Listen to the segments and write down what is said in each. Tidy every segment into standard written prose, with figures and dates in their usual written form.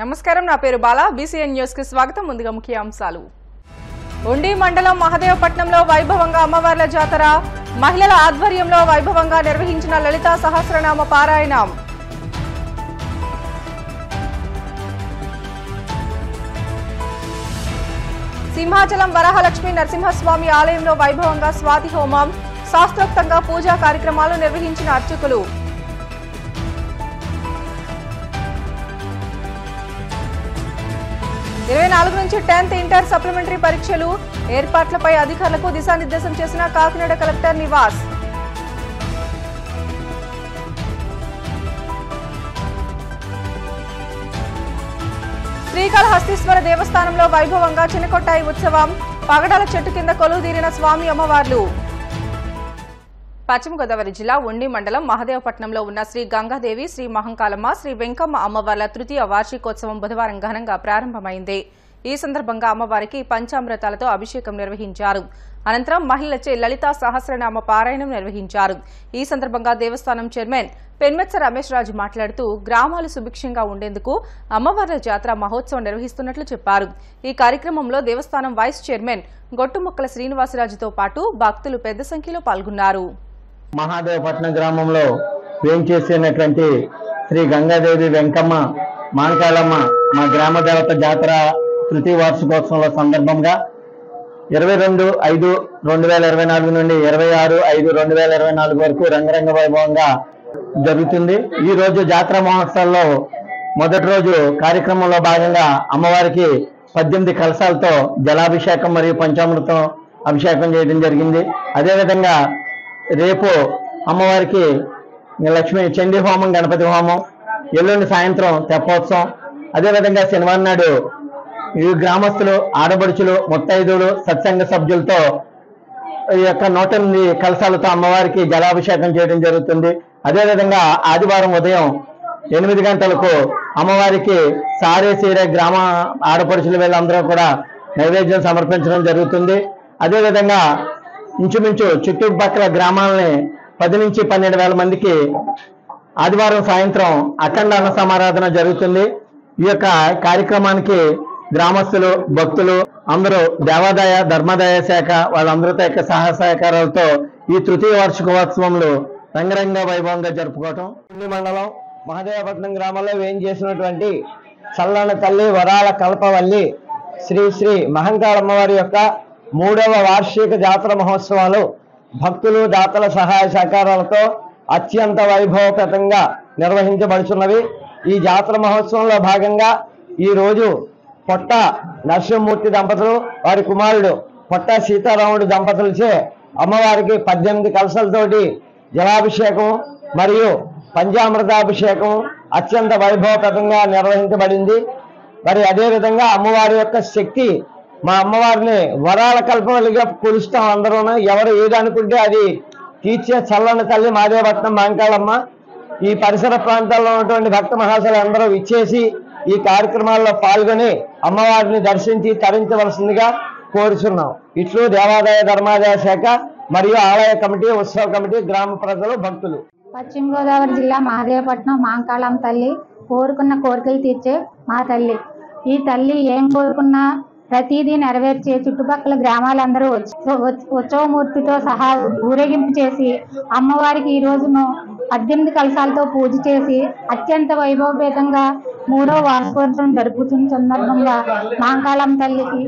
నమస్కారం, నా పేరు బాలా. బీసీఎన్ న్యూస్ కి స్వాగతం. ముందుగా ముఖ్య అంశాలు. ఉండి మండలం మహదేవపట్నంలో వైభవంగా అమ్మవార్ల జాతర. మహిళల ఆధ్వర్యంలో వైభవంగా నిర్వహించిన లలితా సహస్రనామ పారాయణం. సింహాచలం వరాహలక్ష్మి నరసింహస్వామి ఆలయంలో వైభవంగా స్వాతి హోమం. శాస్త్రోక్తంగా పూజా కార్యక్రమాలు నిర్వహించిన అర్చకులు. 24 నుంచి 10th ఇంటర్ సప్లిమెంటరీ పరీక్షలు ఏర్పాట్లపై అధికారులకు దిశానిర్దేశం చేసిన కాకినాడ కలెక్టర్ నివాస్. శ్రీకాళహస్తీశ్వర దేవస్థానంలో వైభవంగా చినకొట్టాయి ఉత్సవం. పగడాల చెట్టు కింద కొలువుదీరిన స్వామి అమ్మవార్లు. పశ్చిమ గోదావరి జిల్లా ఉండి మండలం మహదేవపట్నంలో ఉన్న శ్రీ గంగాదేవి, శ్రీ మహంకాళమ్మ, శ్రీ వెంకమ్మ అమ్మవార్ల తృతీయ వార్షికోత్సవం బుధవారం ఘనంగా ప్రారంభమైంది. ఈ సందర్భంగా అమ్మవారికి పంచామృతాలతో అభిషేకం నిర్వహించారు. అనంతరం మహిళలచే లలితా సహస్రనామ పారాయణం నిర్వహించారు. ఈ సందర్భంగా దేవస్థానం చైర్మన్ పెన్మెత్స రమేష్ రాజు మాట్లాడుతూ గ్రామాలు సుభిక్షంగా ఉండేందుకు అమ్మవార్ల జాతర మహోత్సవం నిర్వహిస్తున్నట్లు చెప్పారు. ఈ కార్యక్రమంలో దేవస్థానం వైస్ చైర్మన్ గొట్టుముక్కల శ్రీనివాసరాజుతో పాటు భక్తులు పెద్ద సంఖ్యలో పాల్గొన్నారు. మహాదేవపట్నం గ్రామంలో వేంచేసినటువంటి శ్రీ గంగాదేవి, వెంకమ్మ, మాంకాళమ్మ మా గ్రామ దేవత జాతర తృతీయ వార్షికోత్సవంలో సందర్భంగా 22/5/2024 నుండి 26/5/2024 వరకు రంగరంగ వైభవంగా జరుగుతుంది. ఈ రోజు జాతర మహోత్సవంలో మొదటి రోజు కార్యక్రమంలో భాగంగా అమ్మవారికి 18 కలశాలతో జలాభిషేకం మరియు పంచామృతం అభిషేకం చేయడం జరిగింది. అదేవిధంగా రేపు అమ్మవారికి లక్ష్మీ చండీ హోమం, గణపతి హోమం, ఎల్లుండి సాయంత్రం తెప్పోత్సవం, అదేవిధంగా శనివారం నాడు ఈ గ్రామస్తులు, ఆడబడుచులు, ముత్తైదువులు, సత్సంగ సభ్యులతో ఈ యొక్క 108 కలశాలతో అమ్మవారికి జలాభిషేకం చేయడం జరుగుతుంది. అదేవిధంగా ఆదివారం ఉదయం 8 గంటలకు అమ్మవారికి సారే సీరే గ్రామ ఆడపడుచులు వీళ్ళందరూ కూడా నైవేద్యం సమర్పించడం జరుగుతుంది. అదేవిధంగా ఇంచుమించు చుట్టుపక్కల గ్రామాలని 10 నుంచి 12,000 మందికి ఆదివారం సాయంత్రం అఖండ అన్న సమారాధన జరుగుతుంది. ఈ యొక్క కార్యక్రమానికి గ్రామస్తులు, భక్తులు అందరూ దేవాదాయ, ధర్మాదాయ శాఖ వాళ్ళందరితో యొక్క సహాయ సహకారాలతో ఈ తృతీయ వార్షికోత్సవంలో రంగరంగ వైభవంగా జరుపుకోవటం. ఉండి మండలం మహదేవపట్నం గ్రామంలో వేంచేసినటువంటి చల్లని తల్లి వరాల కల్పవల్లి శ్రీ శ్రీ మహంకాళమ్మవారి యొక్క 3వ వార్షిక జాతర మహోత్సవాలు భక్తులు, దాతల సహాయ సహకారాలతో అత్యంత వైభవపేతంగా నిర్వహించబడుతున్నవి. ఈ జాతర మహోత్సవంలో భాగంగా ఈరోజు పొట్ట నరసింహమూర్తి దంపతులు, వారి కుమారుడు పొట్ట సీతారాముడు దంపతులచే అమ్మవారికి 18 కలశాలతోటి జలాభిషేకం మరియు పంచామృతాభిషేకం అత్యంత వైభవపేతంగా నిర్వహించబడింది. మరి అదేవిధంగా అమ్మవారి యొక్క శక్తి, మా అమ్మవారిని వరాల కల్పవల్లిగా కొలుస్తాం అందరూ. ఎవరు ఏది అనుకుంటే అది తీర్చే చల్లని తల్లి మహదేవపట్నం మాంకాళమ్మ. ఈ పరిసర ప్రాంతాల్లో ఉన్నటువంటి భక్త మహాశయులు అందరూ ఇచ్చేసి ఈ కార్యక్రమాల్లో పాల్గొని అమ్మవారిని దర్శించి తరించవలసిందిగా కోరుచున్నాం. ఇట్లు దేవాదాయ, ధర్మాదాయ శాఖ మరియు ఆలయ కమిటీ, ఉత్సవ కమిటీ, గ్రామ ప్రజలు, భక్తులు. పశ్చిమ గోదావరి జిల్లా మహదేవపట్నం మాంకాళమ్మ తల్లి కోరుకున్న కోరికలు తీర్చే మా తల్లి. ఈ తల్లి ఏం కోరుకున్నా ప్రతిదీ నెరవేర్చే చుట్టుపక్కల గ్రామాలందరూ ఉత్సవమూర్తితో సహా ఊరేగింపు చేసి అమ్మవారికి ఈ రోజును 18 కలశాలతో పూజ చేసి అత్యంత వైభవపేతంగా 3వ వార్షికోత్సవం జరుపుతున్న సందర్భంగా మాంకాళమ్మ తల్లికి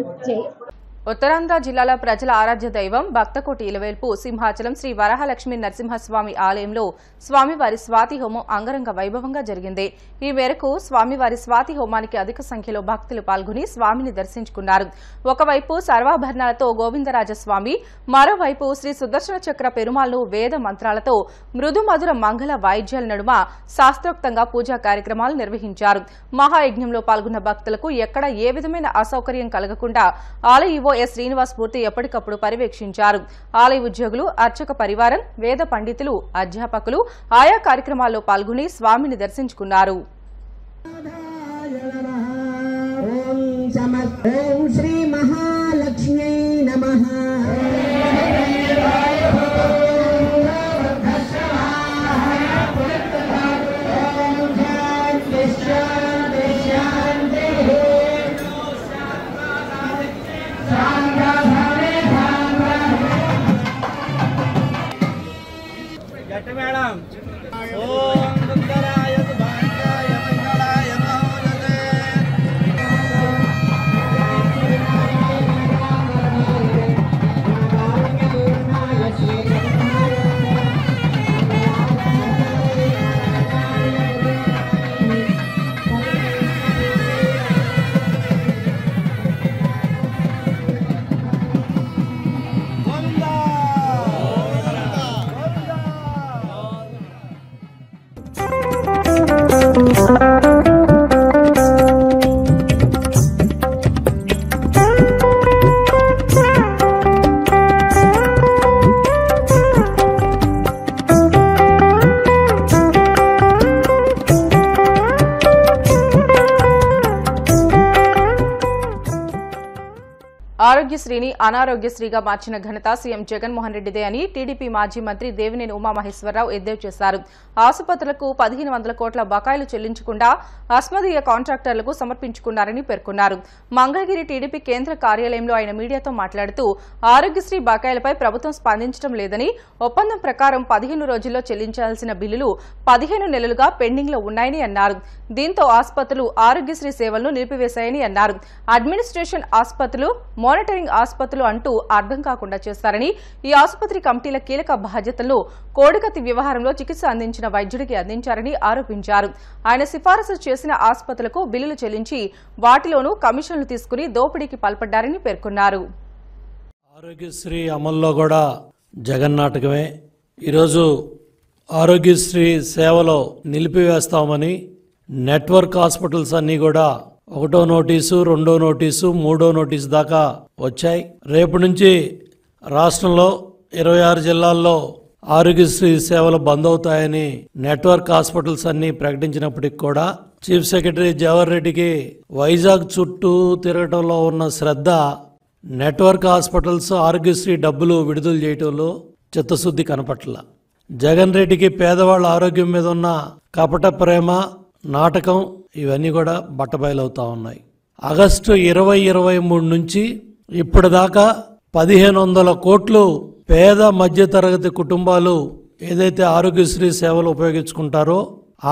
ఉత్తరాంధ్ర జిల్లాల ప్రజల ఆరాధ్య దైవం భక్తకోటి ఇలవేల్పు సింహాచలం శ్రీ వరాహలక్ష్మి నరసింహస్వామి ఆలయంలో స్వామివారి స్వాతి హోమం అంగరంగ వైభవంగా జరిగింది. ఈ మేరకు స్వామివారి స్వాతి హోమానికి అధిక సంఖ్యలో భక్తులు పాల్గొని స్వామిని దర్శించుకున్నారు. ఒకవైపు సర్వాభరణాలతో గోవిందరాజస్వామి, మరోవైపు శ్రీ సుదర్శన చక్ర పెరుమాళ్లు వేద మంత్రాలతో మృదుమధుర మంగళ వాయిద్యాల నడుమ శాస్త్రోక్తంగా పూజా కార్యక్రమాలు నిర్వహించారు. మహాయజ్ఞంలో పాల్గొన్న భక్తులకు ఎక్కడ ఏ విధమైన అసౌకర్యం కలగకుండా ఆలయ ఎస్ శ్రీనివాస్ మూర్తి ఎప్పటికప్పుడు పర్యవేక్షించారు. ఆలయ ఉద్యోగులు, అర్చక పరివారం, వేద పండితులు, అధ్యాపకులు ఆయా కార్యక్రమాల్లో పాల్గొని స్వామిని దర్శించుకున్నారు. ఆరోగ్యశ్రీని అనారోగ్యశ్రీగా మార్చిన ఘనత సీఎం జగన్మోహన్ రెడ్డిదే అని టీడీపీ మాజీ మంత్రి దేవినేని ఉమామహేశ్వరరావు ఎద్దేవా చేశారు. ఆసుపత్రులకు 1500 కోట్ల బకాయిలు చెల్లించకుండా అస్మదీయ కాంట్రాక్టర్లకు సమర్పించుకున్నారని పేర్కొన్నారు. మంగళగిరి టీడీపీ కేంద్ర కార్యాలయంలో ఆయన మీడియాతో మాట్లాడుతూ ఆరోగ్యశ్రీ బకాయిలపై ప్రభుత్వం స్పందించడం లేదని, ఒప్పందం ప్రకారం 15 రోజుల్లో చెల్లించాల్సిన బిల్లులు 15 నెలలుగా పెండింగ్ లో ఉన్నాయని అన్నారు. దీంతో ఆసుపత్రులు ఆరోగ్యశ్రీ సేవలను నిలిపివేశాయని అన్నారు. అడ్మినిస్ట్రేషన్ ఆసుపత్రులు, మానిటరింగ్ ఆసుపత్రులు అంటూ అర్థం కాకుండా చేస్తారని, ఈ ఆసుపత్రి కమిటీల కీలక బాధ్యతలను కోడికత్తి వ్యవహారంలో చికిత్స అందించిన వైద్యుడికి అందించారని ఆరోపించారు. ఆయన సిఫారసు చేసిన ఆసుపత్రులకు బిల్లులు చెల్లించి వాటిలోనూ కమిషన్లు తీసుకుని దోపిడీకి పాల్పడ్డారని పేర్కొన్నారు. ఆరోగ్యశ్రీ అమల్లో కూడా జగన్ నాటకమే. ఈరోజు ఆరోగ్యశ్రీ సేవలో నిలిపివేస్తామని నెట్వర్క్ హాస్పిటల్స్ అన్నీ కూడా 1వ నోటీసు, 2వ నోటీసు, 3వ నోటీసు దాకా వచ్చాయి. రేపు నుంచి రాష్ట్రంలో 26 జిల్లాల్లో ఆరోగ్యశ్రీ సేవలు బంద్ అవుతాయని నెట్వర్క్ హాస్పిటల్స్ అన్ని ప్రకటించినప్పటికి కూడా చీఫ్ సెక్రటరీ జవహర్ రెడ్డికి వైజాగ్ చుట్టూ తిరగటంలో ఉన్న శ్రద్ధ నెట్వర్క్ హాస్పిటల్స్ ఆరోగ్యశ్రీ డబ్బులు విడుదల చేయటంలో చిత్తశుద్ధి కనపట్ల. జగన్ రెడ్డికి పేదవాళ్ళ ఆరోగ్యం మీద ఉన్న కపట ప్రేమ, నాటకం ఇవన్నీ కూడా బట్టబయలవుతా ఉన్నాయి. ఆగస్టు 2023 నుంచి ఇప్పటిదాకా 1500 కోట్లు పేద మధ్యతరగతి కుటుంబాలు ఏదైతే ఆరోగ్యశ్రీ సేవలు ఉపయోగించుకుంటారో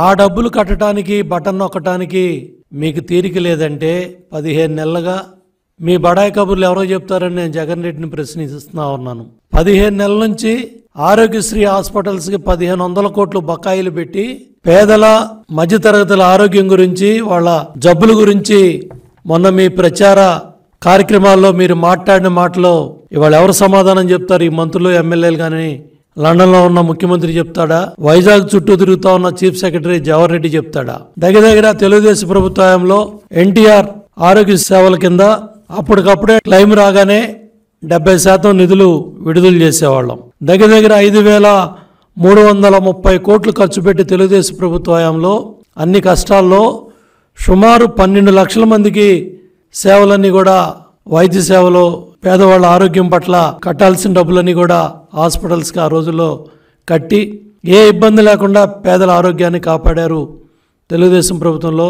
ఆ డబ్బులు కట్టడానికి, బటన్ నొక్కటానికి మీకు తీరిక లేదంటే 15 నెలలుగా మీ బడాయి కబుర్లు ఎవరో చెప్తారని నేను జగన్ రెడ్డిని ప్రశ్నిస్తున్నా ఉన్నాను. 15 నెలల నుంచి ఆరోగ్యశ్రీ హాస్పిటల్స్కి 1500 కోట్లు బకాయిలు పెట్టి పేదల మధ్యతరగతుల ఆరోగ్యం గురించి, వాళ్ళ జబ్బుల గురించి మొన్న మీ ప్రచార కార్యక్రమాల్లో మీరు మాట్లాడిన మాటలో ఇవాళ ఎవరు సమాధానం చెప్తారు? ఈ మంత్రులు, ఎమ్మెల్యేలు కానీ, లండన్లో ఉన్న ముఖ్యమంత్రి చెప్తాడా? వైజాగ్ చుట్టూ తిరుగుతా ఉన్న చీఫ్ సెక్రటరీ జవహర్ రెడ్డి చెప్తాడా? దగ్గర తెలుగుదేశం ప్రభుత్వంలో ఎన్టీఆర్ ఆరోగ్య సేవల కింద అప్పటికప్పుడే క్లెయిమ్ రాగానే 70% నిధులు విడుదల చేసేవాళ్ళం. దగ్గర 5330 కోట్లు ఖర్చు పెట్టి తెలుగుదేశం ప్రభుత్వంలో అన్ని కష్టాల్లో సుమారు 12 లక్షల మందికి సేవలన్నీ కూడా, వైద్య సేవలు, పేదవాళ్ళ ఆరోగ్యం పట్ల కట్టాల్సిన డబ్బులన్నీ కూడా హాస్పిటల్స్కి ఆ రోజుల్లో కట్టి ఏ ఇబ్బంది లేకుండా పేదల ఆరోగ్యాన్ని కాపాడారు తెలుగుదేశం ప్రభుత్వంలో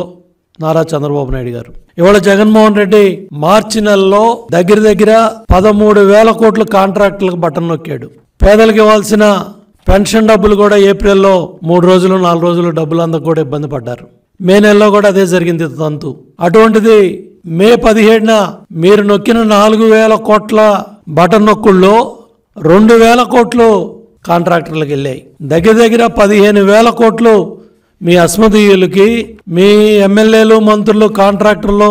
నారా చంద్రబాబు నాయుడు గారు. ఇవాళ జగన్మోహన్ రెడ్డి మార్చి నెలలో దగ్గర 13,000 కోట్ల కాంట్రాక్టులకు బటన్ నొక్కాడు. పేదలకు ఇవ్వాల్సిన పెన్షన్ డబ్బులు కూడా ఏప్రిల్లో 3 రోజులు 4 రోజులు డబ్బులు అందక కూడా ఇబ్బంది పడ్డారు. మే నెలలో కూడా అదే జరిగింది తంతు. అటువంటిది మే 17న మీరు నొక్కిన 4,000 కోట్ల బటన్ నొక్కుల్లో 2,000 కోట్లు కాంట్రాక్టర్లకు వెళ్ళాయి. దగ్గర 15,000 కోట్లు మీ అస్మదీయులకి, మీ ఎమ్మెల్యేలు, మంత్రులు, కాంట్రాక్టర్లు,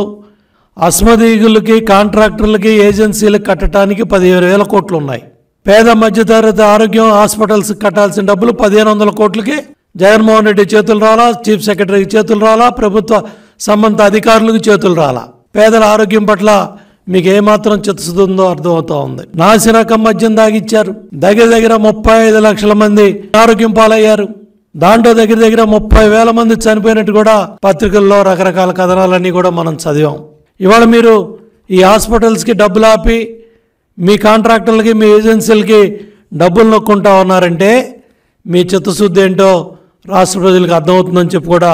అస్మదీయులకి, కాంట్రాక్టర్లకి, ఏజెన్సీలకు కట్టడానికి 15,000 కోట్లు ఉన్నాయి. పేద మధ్యతరగతి ఆరోగ్యం హాస్పిటల్స్ కట్టాల్సిన డబ్బులు 1,500 కోట్లకి జగన్మోహన్ రెడ్డి చేతులు రాలా, చీఫ్ సెక్రటరీకి చేతులు రాలా, ప్రభుత్వ సంబంధిత అధికారులకు చేతులు రాలా. పేదల ఆరోగ్యం పట్ల మీకు ఏమాత్రం చిత్తశుద్ధి ఉందో అర్థమవుతా ఉంది. నాసిరకం మద్యం దాగిచ్చారు. దగ్గర 35 లక్షల మంది ఆరోగ్యం పాలయ్యారు. దాంట్లో దగ్గర 30,000 మంది చనిపోయినట్టు కూడా పత్రికల్లో రకరకాల కథనాలన్నీ కూడా మనం చదివాం. ఇవాళ మీరు ఈ హాస్పిటల్స్కి డబ్బులు ఆపి మీ కాంట్రాక్టర్లకి, మీ ఏజెన్సీలకి డబ్బులు నొక్కుంటా ఉన్నారంటే మీ చిత్తశుద్ధి ఏంటో రాష్ట్ర ప్రజలకు అర్థమవుతుందని చెప్పి కూడా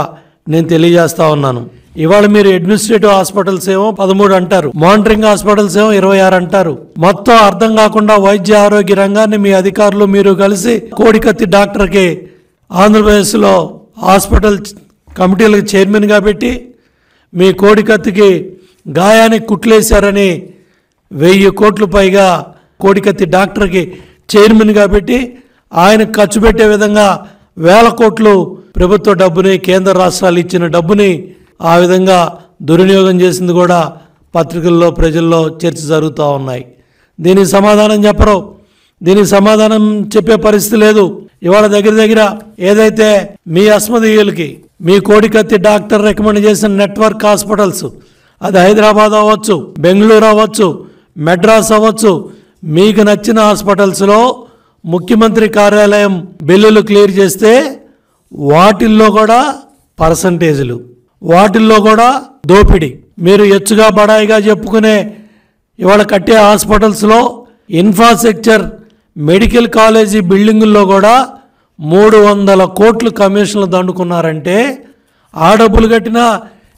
నేను తెలియజేస్తా ఉన్నాను. ఇవాళ మీరు అడ్మినిస్ట్రేటివ్ హాస్పిటల్స్ ఏమో 13 అంటారు, మానిటరింగ్ హాస్పిటల్స్ ఏమో 26 అంటారు. మొత్తం అర్థం కాకుండా వైద్య ఆరోగ్య రంగాన్ని మీ అధికారులు మీరు కలిసి కోడికత్తి డాక్టర్కి ఆంధ్రప్రదేశ్లో హాస్పిటల్ కమిటీలకు చైర్మన్గా పెట్టి మీ కోడికత్తికి గాయానికి కుట్లేశారని 1000 కోట్లు పైగా కోడికత్తి డాక్టర్కి చైర్మన్గా పెట్టి ఆయనకు ఖర్చు పెట్టే విధంగా 1000 కోట్లు ప్రభుత్వ డబ్బుని, కేంద్ర రాష్ట్రాలు ఇచ్చిన డబ్బుని ఆ విధంగా దుర్వినియోగం చేసింది కూడా పత్రికల్లో, ప్రజల్లో చర్చ జరుగుతూ ఉన్నాయి. దీనికి సమాధానం చెప్పరు. దీనికి సమాధానం చెప్పే పరిస్థితి లేదు. ఇవాళ దగ్గర ఏదైతే మీ అస్మదీయులకి మీ కోడికత్తి డాక్టర్ రికమెండ్ చేసిన నెట్వర్క్ హాస్పిటల్స్, అది హైదరాబాద్ అవ్వచ్చు, బెంగళూరు అవ్వచ్చు, మెడ్రాస్ అవ్వచ్చు, మీకు నచ్చిన హాస్పిటల్స్లో ముఖ్యమంత్రి కార్యాలయం బిల్లులు క్లియర్ చేస్తే వాటిల్లో కూడా పర్సంటేజీలు, వాటిల్లో కూడా దోపిడీ. మీరు ఎచ్చుగా బడాయిగా చెప్పుకునే ఇవాళ కట్టే హాస్పిటల్స్లో ఇన్ఫ్రాస్ట్రక్చర్ మెడికల్ కాలేజీ బిల్డింగుల్లో కూడా 300 కోట్లు కమిషన్లు దండుకున్నారంటే ఆ డబ్బులు కట్టినా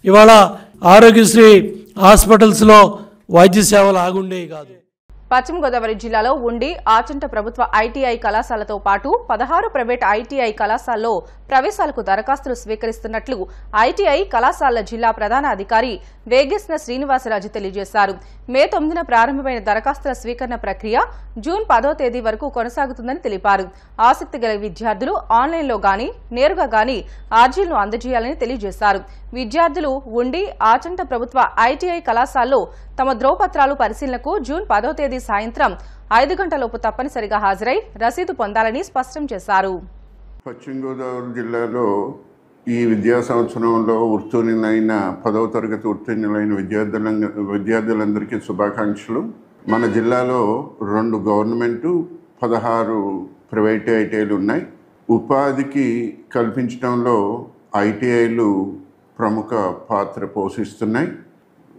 ఇవాళ ఆరోగ్యశ్రీ హాస్పిటల్స్లో వైద్య సేవలు ఆగుండేవి కాదు. పశ్చిమ గోదావరి జిల్లాలో ఉండి ఆచంట ప్రభుత్వ ఐటీఐ కళాశాలతో పాటు 16 ప్రైవేట్ ఐటీఐ కళాశాలలో ప్రవేశాలకు దరఖాస్తులు స్వీకరిస్తున్నట్లు ఐటీఐ కళాశాలల జిల్లా ప్రధాన అధికారి వేగేశ్న శ్రీనివాసరాజు తెలియజేశారు. మే 9న ప్రారంభమైన దరఖాస్తుల స్వీకరణ ప్రక్రియ జూన్ 10వ తేదీ వరకు కొనసాగుతుందని తెలిపారు. ఆసక్తి గల విద్యార్థులు ఆన్లైన్లో గానీ నేరుగా గానీ అర్జీలను అందజేయాలని తెలియజేశారు. విద్యార్థులు ఉండి ఆచంట ప్రభుత్వ ఐటీఐ కళాశాలలో తమ ధ్రువపత్రాలు పరిశీలనకు జూన్ 10వ తేదీ సాయంత్రం 5 గంటలలోపు తప్పనిసరిగా హాజరై రసీదు పొందాలని స్పష్టం చేశారు. పశ్చిమ గోదావరి జిల్లాలో ఈ విద్యా సంవత్సరంలో ఉత్తీర్ణులైన 10వ తరగతి ఉత్తీర్ణులైన విద్యార్థులందరికీ శుభాకాంక్షలు. మన జిల్లాలో 2 గవర్నమెంటు 16 ప్రైవేట్ ఐటీఐలు ఉన్నాయి. ఉపాధికి కల్పించడంలో ఐటీఐలు ప్రముఖ పాత్ర పోషిస్తున్నాయి.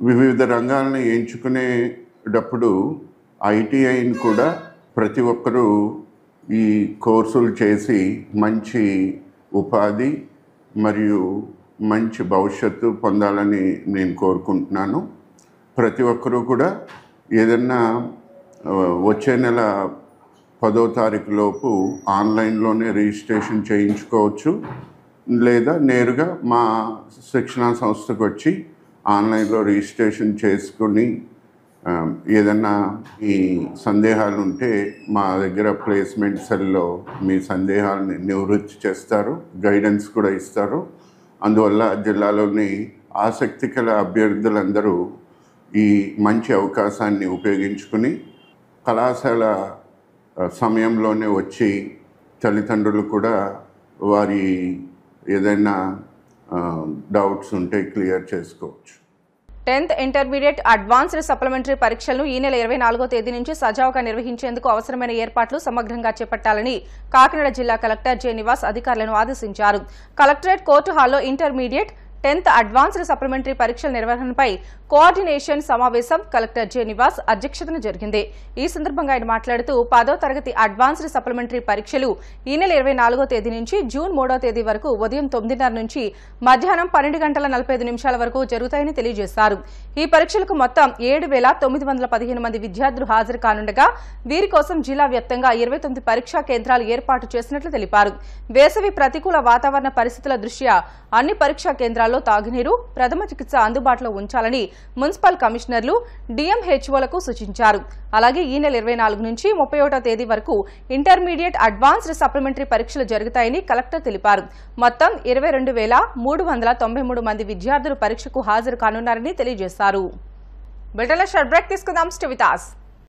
వివిధ రంగాలను ఎంచుకునేటప్పుడు ఐటీఐని కూడా ప్రతి ఒక్కరూ ఈ కోర్సులు చేసి మంచి ఉపాధి మరియు మంచి భవిష్యత్తు పొందాలని నేను కోరుకుంటున్నాను. ప్రతి ఒక్కరూ కూడా ఏదన్నా వచ్చే నెల 10వ తారీఖు లోపు ఆన్లైన్లోనే రిజిస్ట్రేషన్ చేయించుకోవచ్చు, లేదా నేరుగా మా శిక్షణా సంస్థకు వచ్చి ఆన్లైన్లో రిజిస్ట్రేషన్ చేసుకుని ఏదన్నా ఈ సందేహాలు ఉంటే మా దగ్గర ప్లేస్మెంట్ సెల్లో మీ సందేహాలని నివృత్తి చేస్తారు, గైడెన్స్ కూడా ఇస్తారు. అందువల్ల జిల్లాలోని ఆసక్తి గల అభ్యర్థులందరూ ఈ మంచి అవకాశాన్ని ఉపయోగించుకుని కళాశాల సమయంలోనే వచ్చి తల్లిదండ్రులు కూడా వారి ఏదైనా డౌట్స్ ఉంటే క్లియర్ చేసుకోవచ్చు. 10th ఇంటర్మీడియట్ అడ్వాన్స్డ్ సప్లిమెంటరీ పరీక్షలను ఈ నెల 24వ తేదీ నుంచి సజావుగా నిర్వహించేందుకు అవసరమైన ఏర్పాట్లు సమగ్రంగా చేపట్టాలని కాకినాడ జిల్లా కలెక్టర్ జె నివాస్ అధికారులను ఆదేశించారు. కలెక్టరేట్ కోర్టు హాల్లో ఇంటర్మీడియట్ 10th అడ్వాన్స్డ్ సప్లిమెంటరీ పరీక్షల నిర్వహణపై కోఆర్డినేషన్ సమావేశం కలెక్టర్ జె నివాస్ అధ్యక్షతన జరిగింది. ఈ సందర్భంగా ఆయన మాట్లాడుతూ 10వ తరగతి అడ్వాన్స్డ్ సప్లిమెంటరీ పరీక్షలు ఈ నెల 24వ తేదీ నుంచి జూన్ 3వ తేదీ వరకు ఉదయం 9:30 నుంచి మధ్యాహ్నం 12:45 వరకు జరుగుతాయని తెలియజేశారు. ఈ పరీక్షలకు మొత్తం 7,915 మంది విద్యార్థులు హాజరు కానుండగా వీరి కోసం జిల్లా వ్యాప్తంగా 29 పరీక్షా కేంద్రాలు ఏర్పాటు చేసినట్లు తెలిపారు. వేసవి ప్రతికూల వాతావరణ పరిస్థితుల దృష్ట్యా అన్ని పరీక్షా కేంద్రాల్లో తాగునీరు, ప్రథమ చికిత్స అందుబాటులో ఉంచాలని మున్సిపల్ కమిషనర్లు డిఎంహెచ్ఓలకు సూచించారు. అలాగే ఈ నెల 24 నుంచి 31వ తేదీ వరకు ఇంటర్మీడియట్ అడ్వాన్స్డ్ సప్లిమెంటరీ పరీక్షలు జరుగుతాయని కలెక్టర్ తెలిపారు. మొత్తం 22,393 మంది విద్యార్థులు పరీక్షకు హాజరు కానున్నారని తెలియజేశారు. బ్రిటన్లో షార్ట్ బ్రేక్ తీసుకుందాం. Stay with us.